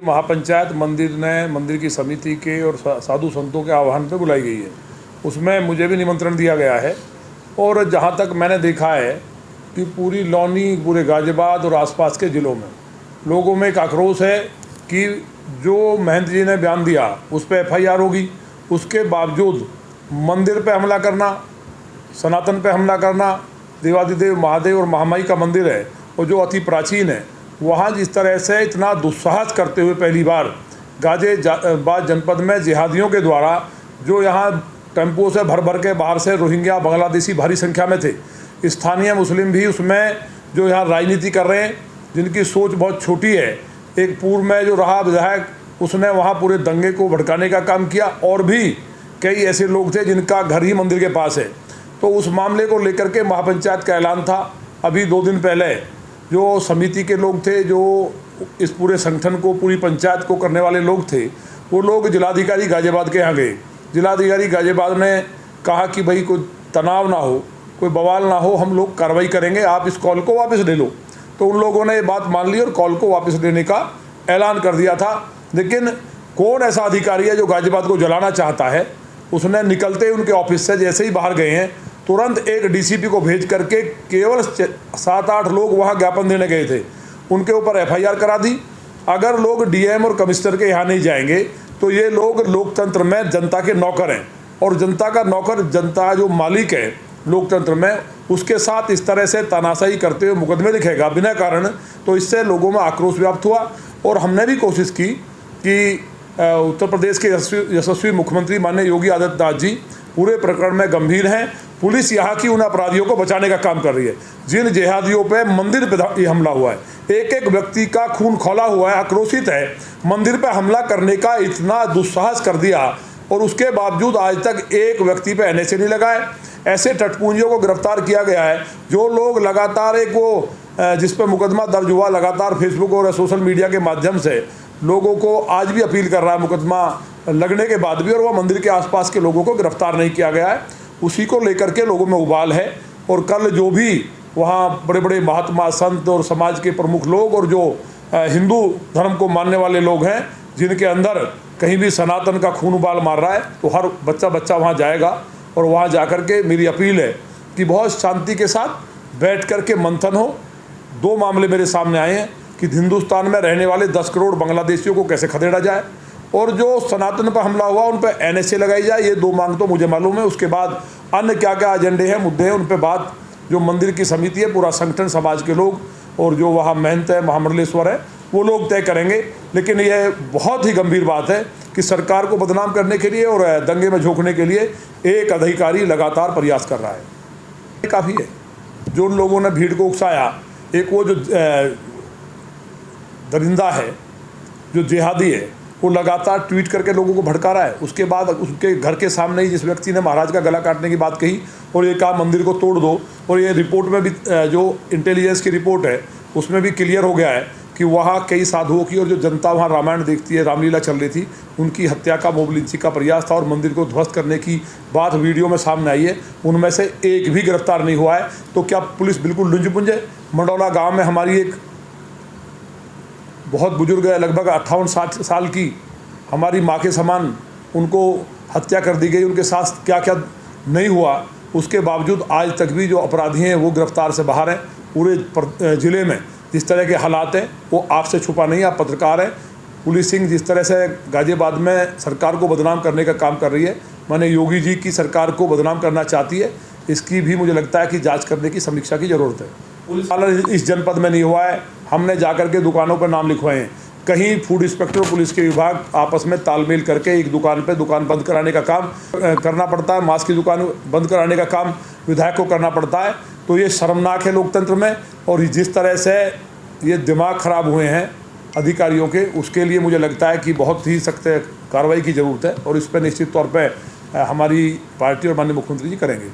महापंचायत मंदिर की समिति के और साधु संतों के आह्वान पे बुलाई गई है। उसमें मुझे भी निमंत्रण दिया गया है और जहाँ तक मैंने देखा है कि पूरी लौनी, पूरे गाजियाबाद और आसपास के ज़िलों में लोगों में एक आक्रोश है कि जो महंत जी ने बयान दिया उस पर FIR होगी, उसके बावजूद मंदिर पे हमला करना, सनातन पे हमला करना, देवादिदेव महादेव और महामाई का मंदिर है और जो अति प्राचीन है, वहाँ जिस तरह से इतना दुस्साहस करते हुए पहली बार गाजियाबाद जनपद में जिहादियों के द्वारा, जो यहाँ टेम्पो से भर भर के बाहर से रोहिंग्या बांग्लादेशी भारी संख्या में थे, स्थानीय मुस्लिम भी उसमें जो यहाँ राजनीति कर रहे हैं, जिनकी सोच बहुत छोटी है। एक पूर्व में जो रहा विधायक, उसने वहाँ पूरे दंगे को भड़काने का काम किया और भी कई ऐसे लोग थे जिनका घर ही मंदिर के पास है। तो उस मामले को लेकर के महापंचायत का ऐलान था। अभी 2 दिन पहले जो समिति के लोग थे, जो इस पूरे संगठन को, पूरी पंचायत को करने वाले लोग थे, वो लोग जिलाधिकारी गाजियाबाद के यहाँ गए। जिलाधिकारी गाजियाबाद ने कहा कि भाई कोई तनाव ना हो, कोई बवाल ना हो, हम लोग कार्रवाई करेंगे, आप इस कॉल को वापस ले लो। तो उन लोगों ने ये बात मान ली और कॉल को वापस लेने का ऐलान कर दिया था। लेकिन कौन ऐसा अधिकारी है जो गाजियाबाद को जलाना चाहता है? उसने निकलते ही उनके ऑफिस से जैसे ही बाहर गए हैं, तुरंत एक DCP को भेज करके केवल 7-8 लोग वहाँ ज्ञापन देने गए थे, उनके ऊपर FIR करा दी। अगर लोग DM और कमिश्नर के यहाँ नहीं जाएंगे तो ये लोग लोकतंत्र में जनता के नौकर हैं और जनता का नौकर, जनता जो मालिक है लोकतंत्र में, उसके साथ इस तरह से तानाशाही करते हुए मुकदमे लिखेगा बिना कारण। तो इससे लोगों में आक्रोश व्याप्त हुआ और हमने भी कोशिश की कि उत्तर प्रदेश के यशस्वी मुख्यमंत्री माननीय योगी आदित्यनाथ जी पूरे प्रकरण में गंभीर हैं। पुलिस यहाँ की उन अपराधियों को बचाने का काम कर रही है जिन जिहादियों पे मंदिर पे हमला हुआ है। एक व्यक्ति का खून खौला हुआ है, आक्रोशित है, मंदिर पे हमला करने का इतना दुस्साहस कर दिया और उसके बावजूद आज तक एक व्यक्ति पे NSA नहीं लगा है। ऐसे टटपूंजियों को गिरफ्तार किया गया है जो लोग लगातार जिस पर मुकदमा दर्ज हुआ, लगातार फेसबुक और सोशल मीडिया के माध्यम से लोगों को आज भी अपील कर रहा है मुकदमा लगने के बाद भी, और वह मंदिर के आसपास के लोगों को गिरफ्तार नहीं किया गया है। उसी को लेकर के लोगों में उबाल है। और कल जो भी वहाँ बड़े बड़े महात्मा, संत और समाज के प्रमुख लोग और जो हिंदू धर्म को मानने वाले लोग हैं, जिनके अंदर कहीं भी सनातन का खून उबाल मार रहा है, तो हर बच्चा वहाँ जाएगा और वहाँ जा कर के मेरी अपील है कि बहुत शांति के साथ बैठ कर के मंथन हो। 2 मामले मेरे सामने आए हैं कि हिंदुस्तान में रहने वाले 10 करोड़ बांग्लादेशियों को कैसे खदेड़ा जाए और जो सनातन पर हमला हुआ उन पर NSA लगाई जाए। ये 2 मांग तो मुझे मालूम है। उसके बाद अन्य क्या क्या एजेंडे हैं, मुद्दे हैं, उन पर बात जो मंदिर की समिति है, पूरा संगठन, समाज के लोग और जो वहाँ महंत है, महामंडलेश्वर है, वो लोग तय करेंगे। लेकिन यह बहुत ही गंभीर बात है कि सरकार को बदनाम करने के लिए और दंगे में झोंकने के लिए एक अधिकारी लगातार प्रयास कर रहा है। ये काफ़ी है। जो उन लोगों ने भीड़ को उकसाया, एक वो जो दरिंदा है, जो जिहादी है, वो लगातार ट्वीट करके लोगों को भड़का रहा है। उसके बाद उसके घर के सामने ही जिस व्यक्ति ने महाराज का गला काटने की बात कही और ये कहा मंदिर को तोड़ दो, और ये रिपोर्ट में भी जो इंटेलिजेंस की रिपोर्ट है उसमें भी क्लियर हो गया है कि वहाँ कई साधुओं की और जो जनता वहाँ रामायण देखती है, रामलीला चल रही थी, उनकी हत्या का, मोब लिंचिंग का प्रयास था और मंदिर को ध्वस्त करने की बात वीडियो में सामने आई है। उनमें से एक भी गिरफ्तार नहीं हुआ है। तो क्या पुलिस बिल्कुल लुंज-पुंज है? मंडौला गाँव में हमारी एक बहुत बुजुर्ग है, लगभग 58-60 साल की, हमारी माँ के समान, उनको हत्या कर दी गई, उनके साथ क्या क्या नहीं हुआ, उसके बावजूद आज तक भी जो अपराधी हैं वो गिरफ्तार से बाहर हैं। पूरे ज़िले में जिस तरह के हालात हैं वो आपसे छुपा नहीं है। आप पत्रकार हैं। पुलिसिंग जिस तरह से गाजियाबाद में सरकार को बदनाम करने का काम कर रही है, माने योगी जी की सरकार को बदनाम करना चाहती है, इसकी भी मुझे लगता है कि जांच करने की, समीक्षा की ज़रूरत है। पुलिस वाला इस जनपद में नहीं हुआ है। हमने जाकर के दुकानों पर नाम लिखवाए हैं। कहीं फूड इंस्पेक्टर, पुलिस के विभाग आपस में तालमेल करके एक दुकान पे दुकान बंद कराने का काम करना पड़ता है। मांस की दुकान बंद कराने का काम विधायक को करना पड़ता है। तो ये शर्मनाक है लोकतंत्र में। और जिस तरह से ये दिमाग ख़राब हुए हैं अधिकारियों के, उसके लिए मुझे लगता है कि बहुत ही सख्त कार्रवाई की ज़रूरत है और इस पर निश्चित तौर पर हमारी पार्टी और माननीय मुख्यमंत्री जी करेंगे।